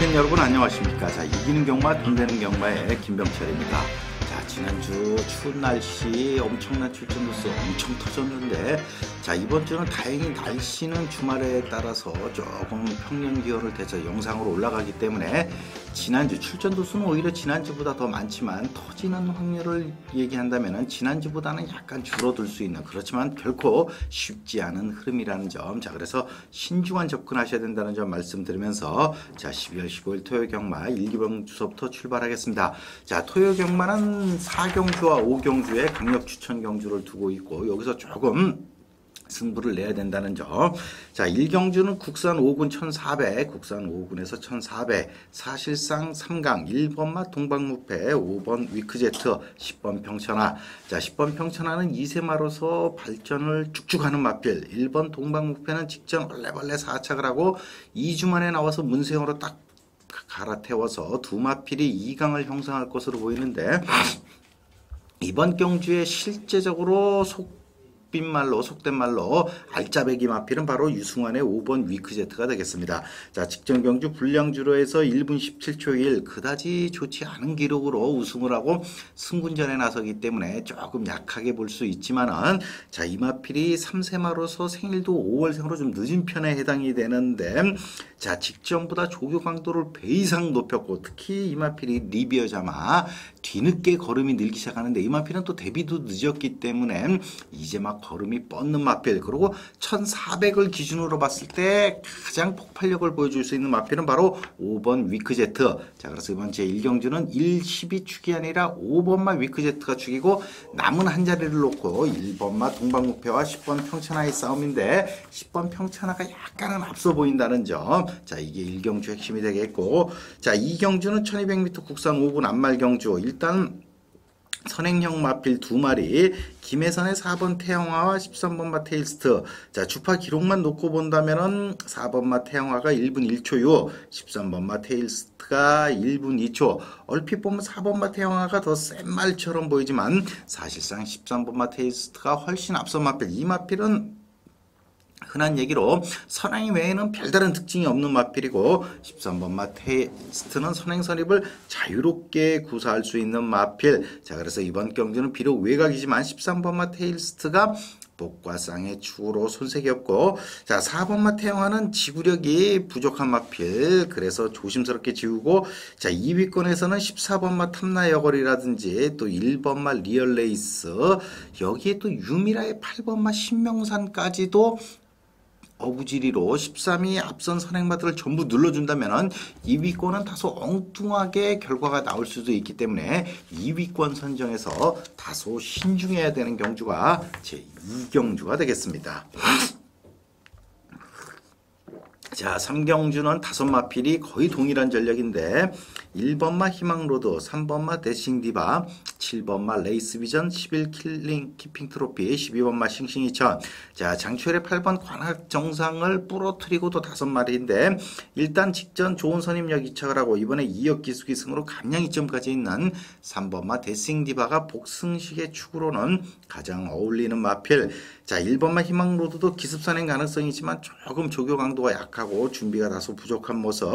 팬 여러분 안녕하십니까. 자, 이기는 경마 돈 되는 경마의 김병철입니다. 자, 지난주 추운 날씨 엄청난 출전 수 엄청 터졌는데, 자, 이번 주는 다행히 날씨는 주말에 따라서 조금 평년 기온을 대서 영상으로 올라가기 때문에 지난주 출전 도수는 오히려 지난주보다 더 많지만 터지는 확률을 얘기한다면 지난주보다는 약간 줄어들 수 있는, 그렇지만 결코 쉽지 않은 흐름이라는 점, 자, 그래서 신중한 접근하셔야 된다는 점 말씀드리면서, 자, 12월 15일 토요 경마 1기번 주소부터 출발하겠습니다. 자, 토요 경마는 4경주와 5경주에 강력 추천 경주를 두고 있고, 여기서 조금 승부를 내야 된다는 점. 자, 1경주는 국산 5군 1400, 국산 5군에서 1400, 사실상 3강 1번마 동방무패, 5번 위크제트, 10번 평천하. 자, 10번 평천하는 2세마로서 발전을 쭉쭉 하는 마필, 1번 동방무패는 직전 얼레벌레 4착을 하고 2주 만에 나와서 문세영으로 딱 갈아태워서 두 마필이 2강을 형성할 것으로 보이는데, 이번 경주에 실제적으로 속된 말로 알짜배기 마필은 바로 유승환의 5번 위크제트가 되겠습니다. 자, 직전 경주 불량주로 해서 1분 17초 1, 그다지 좋지 않은 기록으로 우승을 하고 승군전에 나서기 때문에 조금 약하게 볼 수 있지만은, 자, 이 마필이 3세마로서 생일도 5월생으로 좀 늦은 편에 해당이 되는데, 자, 직전보다 조교 강도를 배 이상 높였고, 특히 이 마필이 리비어자마 뒤늦게 걸음이 늘기 시작하는데, 이 마필은 또 데뷔도 늦었기 때문에 이제 막 걸음이 뻗는 마필, 그리고 1400을 기준으로 봤을 때 가장 폭발력을 보여줄 수 있는 마필은 바로 5번 위크제트. 자, 그래서 이번 제1경주는 1, 10이 축이 아니라 5번마 위크제트가 축이고, 남은 한 자리를 놓고 1번마 동방무패와 10번 평천하의 싸움인데, 10번 평천하가 약간은 앞서 보인다는 점. 자, 이게 1경주 핵심이 되겠고, 자, 2경주는 1200m 국산 5군 안말경주. 일단 선행형 마필 두 마리, 김혜선의 4번 태영화와 13번 마 테일스트. 자, 주파 기록만 놓고 본다면은 4번 마 태영화가 1분 1초 6, 13번 마 테일스트가 1분 2초. 얼핏 보면 4번 마 태영화가 더 센 말처럼 보이지만 사실상 13번 마 테일스트가 훨씬 앞서 마필. 이 마필은 흔한 얘기로 선행 외에는 별다른 특징이 없는 마필이고, 13번 마 테스트는 선행 선입을 자유롭게 구사할 수 있는 마필. 자, 그래서 이번 경주는 비록 외곽이지만 13번 마 테일스트가 복과 쌍의 축으로 손색이 없고, 자, 4번 마 태영화는 지구력이 부족한 마필, 그래서 조심스럽게 지우고, 자, 2위권에서는 14번 마 탐나 여걸이라든지 또 1번 마 리얼레이스, 여기에 또 유미라의 8번 마 신명산까지도 어부지리로 13위 앞선 선행마들을 전부 눌러준다면 2위권은 다소 엉뚱하게 결과가 나올 수도 있기 때문에 2위권 선정에서 다소 신중해야 되는 경주가 제2경주가 되겠습니다. 자, 3경주는 5마필이 거의 동일한 전력인데, 1번마 희망로드, 3번마 데싱디바, 7번마 레이스비전, 11킬링 키핑 트로피, 12번마 싱싱이천. 자, 장초열의 8번 관악정상을 부러뜨리고도 5마리인데, 일단 직전 좋은 선임력 이착을 하고 이번에 2역 기수기 승으로 감량 2점까지 있는 3번마 데싱디바가 복승식의 축으로는 가장 어울리는 마필. 자, 1번마 희망로드도 기습선행 가능성이 있지만 조금 조교 강도가 약하고 준비가 다소 부족한 모습.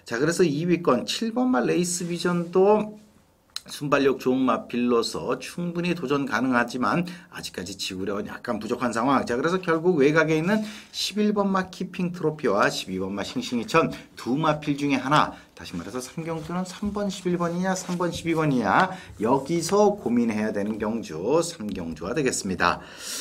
자, 그래서 2위권 7번마 레이스 비전도 순발력 좋은 마필로서 충분히 도전 가능하지만 아직까지 지구력은 약간 부족한 상황. 자, 그래서 결국 외곽에 있는 11번마 키핑 트로피와 12번마 싱싱이천 두 마필 중에 하나, 다시 말해서 3경주는 3번 11번이냐 3번 12번이냐 여기서 고민해야 되는 경주 3경주가 되겠습니다.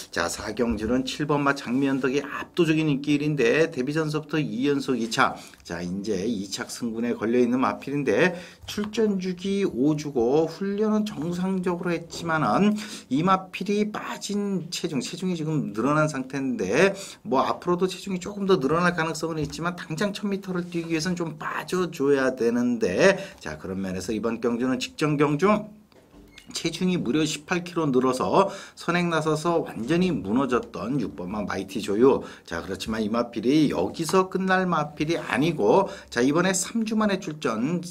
자, 4경주는 7번마 장미연덕이 압도적인 인기일인데 데뷔전서부터 2연속 2착. 자, 이제 2착 승군에 걸려있는 마필인데 출전주기 5주고 훈련은 정상적으로 했지만은 이 마필이 빠진 체중이 지금 늘어난 상태인데, 뭐 앞으로도 체중이 조금 더 늘어날 가능성은 있지만 당장 1000m를 뛰기 위해서는 좀 빠져줘야 되는데, 자, 그런 면에서 이번 경주는 직전 경주 체중이 무려 18kg 늘어서 선행 나서서 완전히 무너졌던 6번마 마이티 조유. 자, 그렇지만 이 마필이 여기서 끝날 마필이 아니고, 자, 이번에 3주 만에 출전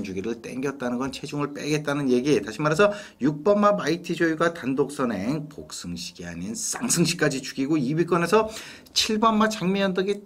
주기를 땡겼다는 건 체중을 빼겠다는 얘기. 다시 말해서 6번마 마이티 조유가 단독 선행 복승식이 아닌 쌍승식까지 죽이고 2위권에서 7번마 장미연덕이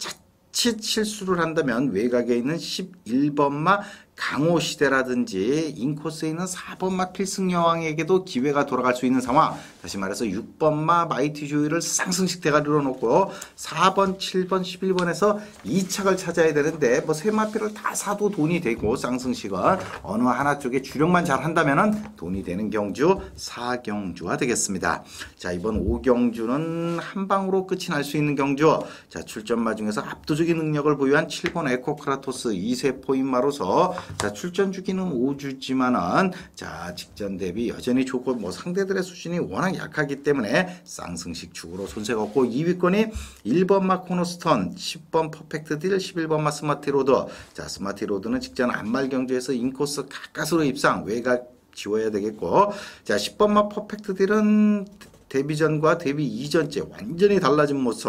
자칫 실수를 한다면 외곽에 있는 11번마 강호시대라든지 인코스에 있는 4번마 필승여왕에게도 기회가 돌아갈 수 있는 상황. 다시 말해서 6번마 마이티조이를 쌍승식 대가리로 놓고 4번, 7번, 11번에서 2착을 찾아야 되는데 뭐 세 마필을 다 사도 돈이 되고 쌍승식은 어느 하나 쪽에 주력만 잘 한다면은 돈이 되는 경주 4경주가 되겠습니다. 자, 이번 5경주는 한 방으로 끝이 날 수 있는 경주. 자, 출전마 중에서 압도적인 능력을 보유한 7번 에코크라토스 2세포인마로서 자, 출전 주기는 5주지만은 자, 직전 대비 여전히 좋고 뭐 상대들의 수준이 워낙 약하기 때문에 쌍승식 축으로 손색 없고 2위권이 1번마 코너스턴, 10번 퍼펙트 딜, 11번마 스마트로드. 자, 스마트로드는 직전 안말 경주에서 인코스 가까스로 입상, 외곽 지워야 되겠고, 자, 10번마 퍼펙트 딜은 데뷔 전과 데뷔 이전째 완전히 달라진 모습.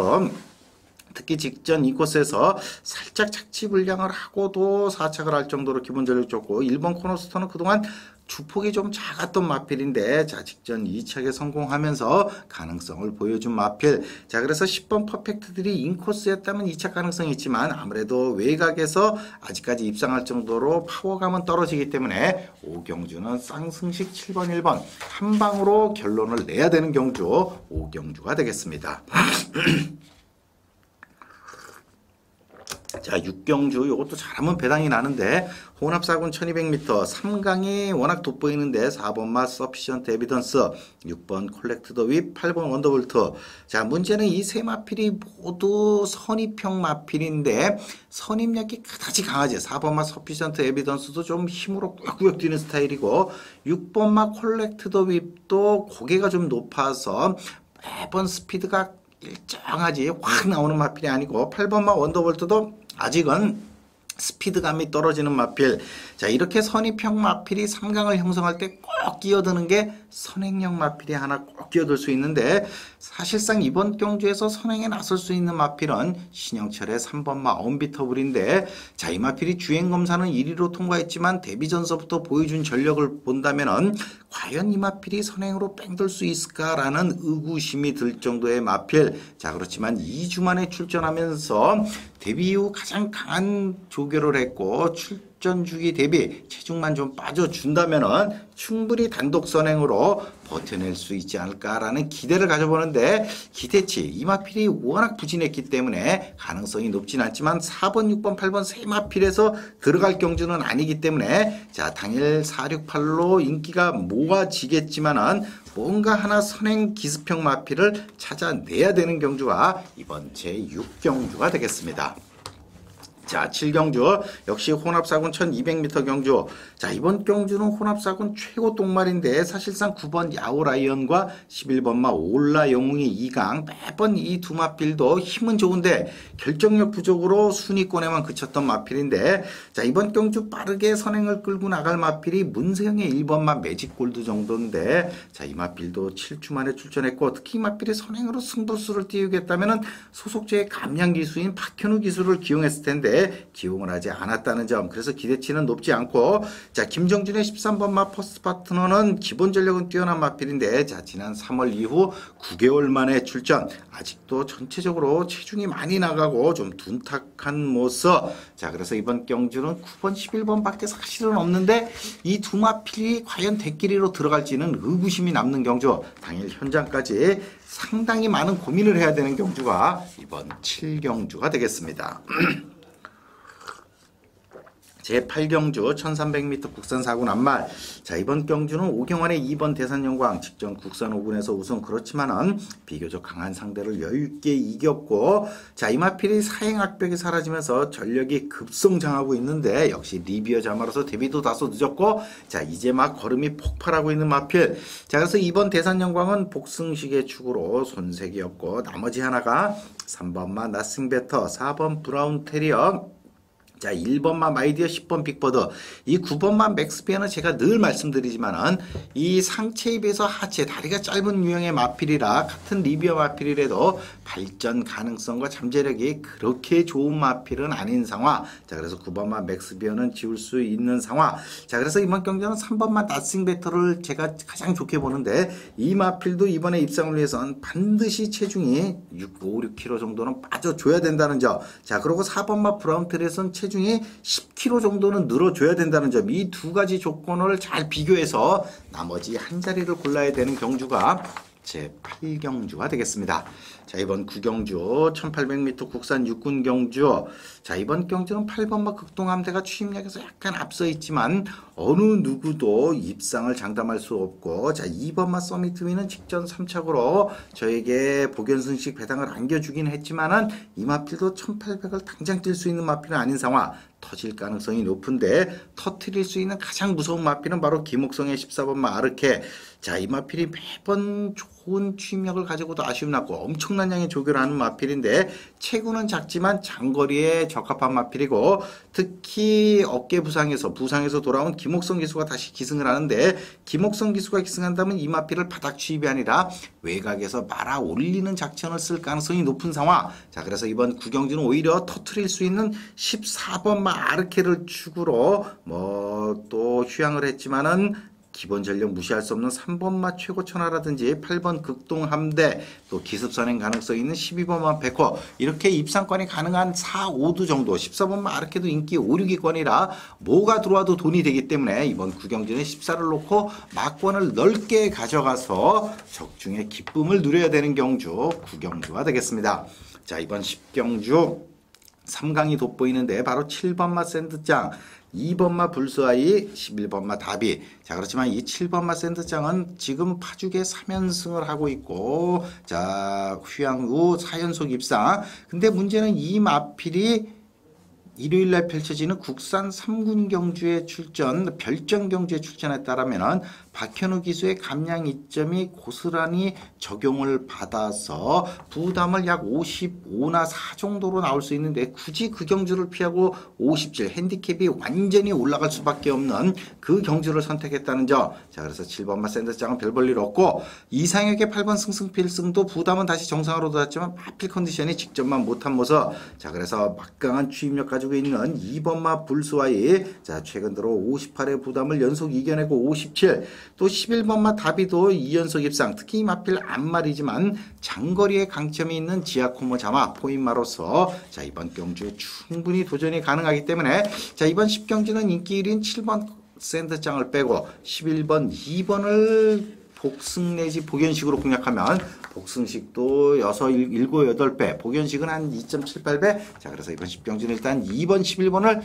특히 직전 이 코스에서 살짝 착지 불량을 하고도 4착을 할 정도로 기본 전력 좋고 1번 코너스턴은 그동안 주폭이 좀 작았던 마필인데 자, 직전 2착에 성공하면서 가능성을 보여준 마필. 자, 그래서 10번 퍼펙트들이 인코스였다면 2착 가능성이 있지만 아무래도 외곽에서 아직까지 입상할 정도로 파워감은 떨어지기 때문에 5경주는 쌍승식 7번 1번 한 방으로 결론을 내야 되는 경주 5경주가 되겠습니다. 자, 6경주 요것도 잘하면 배당이 나는데 혼합사군 1200m 3강이 워낙 돋보이는데 4번마 서피션트 에비던스, 6번 콜렉트 더 윗, 8번 원더볼트. 자, 문제는 이 세 마필이 모두 선입형 마필인데 선입력이 그다지 강하지. 4번마 서피션트 에비던스도 좀 힘으로 꾸역꾸역 뛰는 스타일이고 6번마 콜렉트 더 윗도 고개가 좀 높아서 매번 스피드가 일정하지 확 나오는 마필이 아니고 8번마 원더볼트도 아직은 스피드감이 떨어지는 마필. 자, 이렇게 선입형 마필이 3강을 형성할 때 꼭 끼어드는 게 선행형 마필이 하나 꼭 끼어들 수 있는데 사실상 이번 경주에서 선행에 나설 수 있는 마필은 신영철의 3번마 언비터블인데 자, 이 마필이 주행검사는 1위로 통과했지만 데뷔 전서부터 보여준 전력을 본다면은 과연 이 마필이 선행으로 뺑돌 수 있을까라는 의구심이 들 정도의 마필. 자, 그렇지만 2주 만에 출전하면서 데뷔 이후 가장 강한 조교를 했고 출전 주기 대비 체중만 좀 빠져준다면은 충분히 단독 선행으로 버텨낼 수 있지 않을까라는 기대를 가져보는데 기대치 이 마필이 워낙 부진했기 때문에 가능성이 높진 않지만 4번, 6번, 8번 세 마필에서 들어갈 경주는 아니기 때문에 자, 당일 468로 인기가 모아지겠지만은 뭔가 하나 선행 기습형 마필을 찾아내야 되는 경주가 이번 제6경주가 되겠습니다. 자, 7경주 역시 혼합사군 1200m 경주. 자, 이번 경주는 혼합사군 최고 똥말인데 사실상 9번 야오라이언과 11번마 올라 영웅이 2강 매번 이 두 마필도 힘은 좋은데 결정력 부족으로 순위권에만 그쳤던 마필인데 자, 이번 경주 빠르게 선행을 끌고 나갈 마필이 문세영의 1번마 매직골드 정도인데 자, 이 마필도 7주 만에 출전했고 특히 이 마필이 선행으로 승부수를 띄우겠다면은 소속주의 감량 기수인 박현우 기수를 기용했을 텐데 기용을 하지 않았다는 점. 그래서 기대치는 높지 않고 자, 김정준의 13번마 퍼스트 파트너는 기본 전력은 뛰어난 마필인데 자, 지난 3월 이후 9개월 만에 출전. 아직도 전체적으로 체중이 많이 나가고 좀 둔탁한 모습. 자, 그래서 이번 경주는 9번 11번 밖에 사실은 없는데 이 두 마필이 과연 대끼리로 들어갈지는 의구심이 남는 경주. 당일 현장까지 상당히 많은 고민을 해야 되는 경주가 이번 7경주가 되겠습니다. 제8경주 1300m 국산 4군 안말. 자, 이번 경주는 오경환의 2번 대산영광 직전 국산 5군에서 우승. 그렇지만은 비교적 강한 상대를 여유있게 이겼고 자, 이 마필이 사행 악벽이 사라지면서 전력이 급성장하고 있는데 역시 리비어 자마로서 데뷔도 다소 늦었고 자, 이제 막 걸음이 폭발하고 있는 마필. 자, 그래서 이번 대산영광은 복승식의 축으로 손색이었고 나머지 하나가 3번마 나싱베터, 4번 브라운 테리어, 자, 1번만 마이디어, 10번 빅버드. 이 9번만 맥스피어는 제가 늘 말씀드리지만은 이 상체에 비해서 하체, 다리가 짧은 유형의 마필이라 같은 리비어 마필이라도 발전 가능성과 잠재력이 그렇게 좋은 마필은 아닌 상황. 자, 그래서 9번만 맥스피어는 지울 수 있는 상황. 자, 그래서 이번 경기는 3번만 나싱 배터를 제가 가장 좋게 보는데 이 마필도 이번에 입상을 위해서는 반드시 체중이 5, 6kg 정도는 빠져줘야 된다는 점. 자, 그리고 4번만 브라운텔에서는 체중이 10kg 정도는 늘어줘야 된다는 점. 이 두 가지 조건을 잘 비교해서 나머지 한 자리를 골라야 되는 경주가 제 8경주가 되겠습니다. 자, 이번 9경주 1800m 국산 육군 경주. 자, 이번 경주는 8번마 극동함대가 추임력에서 약간 앞서 있지만 어느 누구도 입상을 장담할 수 없고, 자, 2번마 서미트위는 직전 3착으로 저에게 복연승식 배당을 안겨주긴 했지만은 이 마필도 1800을 당장 뛸 수 있는 마필은 아닌 상황. 터질 가능성이 높은데 터트릴 수 있는 가장 무서운 마필은 바로 김옥성의 14번마 아르케. 자, 이 마필이 매번 좋은 추임력을 가지고도 아쉬움 났고 엄청난 양의 조교를 하는 마필인데 체구는 작지만 장거리에 적합한 마필이고, 특히 어깨 부상에서 돌아온 김옥성 기수가 다시 기승을 하는데, 김옥성 기수가 기승한다면 이 마필을 바닥 추입이 아니라 외곽에서 말아 올리는 작전을 쓸 가능성이 높은 상황. 자, 그래서 이번 구경주는 오히려 터트릴 수 있는 14번마 아르케를 축으로 또 휴양을 했지만은 기본 전력 무시할 수 없는 3번마 최고천하라든지 8번 극동함대, 또 기습선행 가능성이 있는 12번마 백호, 이렇게 입상권이 가능한 4, 5두 정도, 14번마 아르케도 인기 5, 6위권이라 뭐가 들어와도 돈이 되기 때문에 이번 구경주는 14를 놓고 막권을 넓게 가져가서 적중의 기쁨을 누려야 되는 경주, 구경주가 되겠습니다. 자, 이번 10경주 3강이 돋보이는데 바로 7번마 샌드장, 2번마 불스아이, 11번마 다비. 자, 그렇지만 이 7번마 샌드장은 지금 파죽에 3연승을 하고 있고, 자, 휴양 후 4연속 입상. 근데 문제는 이 마필이 일요일날 펼쳐지는 국산 3군 경주에 출전, 별정 경주에 출전에 따르면 박현우 기수의 감량 이점이 고스란히 적용을 받아서 부담을 약 55나 4 정도로 나올 수 있는데, 굳이 그 경주를 피하고 57 핸디캡이 완전히 올라갈 수밖에 없는 그 경주를 선택했다는 점. 자, 그래서 7번마 샌드장은 별 볼 일 없고, 이상혁의 8번 승승필승도 부담은 다시 정상으로 돌았지만 하필 컨디션이 직전만 못한 모습. 자, 그래서 막강한 추임력 가지고 있는 2번마 불스와이, 자, 최근 들어 58의 부담을 연속 이겨내고 57, 또 11번마 다비도 2연속 입상. 특히 이 마필 앞말이지만 장거리에 강점이 있는 지아코모 자마 포인마로서, 자, 이번 경주에 충분히 도전이 가능하기 때문에, 자, 이번 10경주는 인기 1위인 7번 샌드장을 빼고 11번, 2번을 복승 내지 복연식으로 공략하면 복승식도 6, 7, 8배, 복연식은 한 2.78배. 자, 그래서 이번 10경주는 일단 2번, 11번을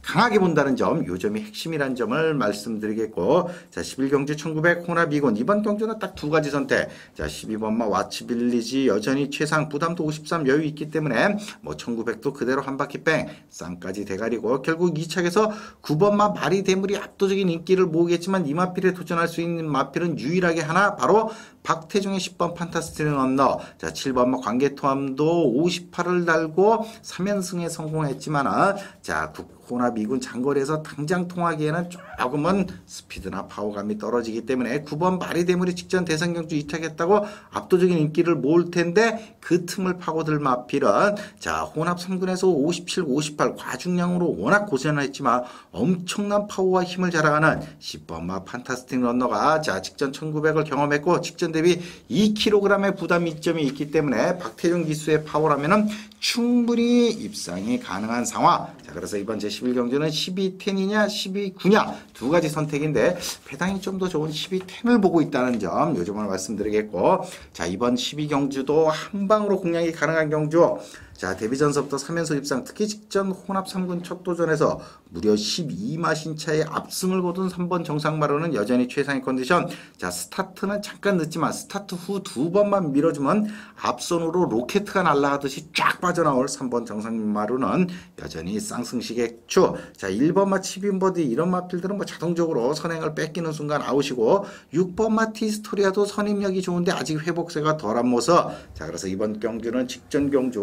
강하게 본다는 점, 요 점이 핵심이라는 점을 말씀드리겠고, 자, 11경주 1900 혼합 2군, 이번 경주는 딱 두 가지 선택. 자, 12번마 와치빌리지 여전히 최상, 부담도 53 여유 있기 때문에 1900도 그대로 한 바퀴 뺑, 쌍까지 대가리고, 결국 2착에서 9번마 마리 대물이 압도적인 인기를 모으겠지만 이 마필에 도전할 수 있는 마필은 유일하게 하나, 바로 박태종의 10번 판타스틱 언너. 자, 7번마 관계토함도 58을 달고 3연승에 성공했지만, 자, 혼합 2군 장거리에서 당장 통하기에는 조금은 스피드나 파워감이 떨어지기 때문에 9번 마리 대물이 직전 대선 경주 이착했다고 압도적인 인기를 모을 텐데, 그 틈을 파고들 마필은, 자, 혼합 3군에서 57, 58 과중량으로 워낙 고생을 했지만 엄청난 파워와 힘을 자랑하는 10번마 판타스틱 런너가, 자, 직전 1900을 경험했고 직전 대비 2kg의 부담 이점이 있기 때문에 박태종 기수의 파워라면은 충분히 입상이 가능한 상황. 자, 그래서 이번 제11경주는 1210이냐 12구냐 두 가지 선택인데 배당이 좀 더 좋은 1210을 보고 있다는 점, 요 점을 말씀드리겠고, 자, 이번 12경주도 한방으로 공략이 가능한 경주. 자, 데뷔전서부터 3연속 입상, 특히 직전 혼합 3군 첫 도전에서 무려 12마신 차의 압승을 거둔 3번 정상마루는 여전히 최상의 컨디션. 자, 스타트는 잠깐 늦지만 스타트 후 두 번만 밀어주면 앞선으로 로켓가 날아가듯이 쫙 빠져나올 3번 정상마루는 여전히 쌍승식의 추. 자, 1번마 치빈버디 이런 마필들은 자동적으로 선행을 뺏기는 순간 아웃이고, 6번마 티스토리아도 선임력이 좋은데 아직 회복세가 덜한 모습. 자, 그래서 이번 경주는 직전 경주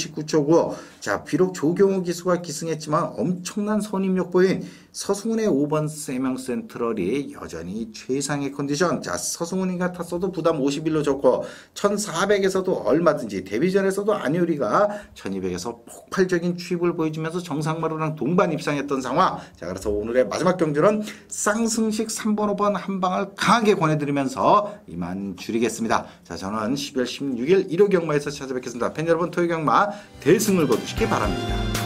59초 9. 자, 비록 조경호 기수가 기승했지만 엄청난 선임력 보인 서승훈의 5번 세명 센트럴이 여전히 최상의 컨디션. 자, 서승훈이가 탔어도 부담 51로 좋고 1400에서도 얼마든지 데뷔전에서도 안효리가 1200에서 폭발적인 추입을 보여주면서 정상마루랑 동반 입상했던 상황. 자, 그래서 오늘의 마지막 경주는 쌍승식 3번 5번 한 방을 강하게 권해드리면서 이만 줄이겠습니다. 자, 저는 12월 16일 1호 경마에서 찾아뵙겠습니다. 팬 여러분, 토요 경마 대승을 거두시기 바랍니다.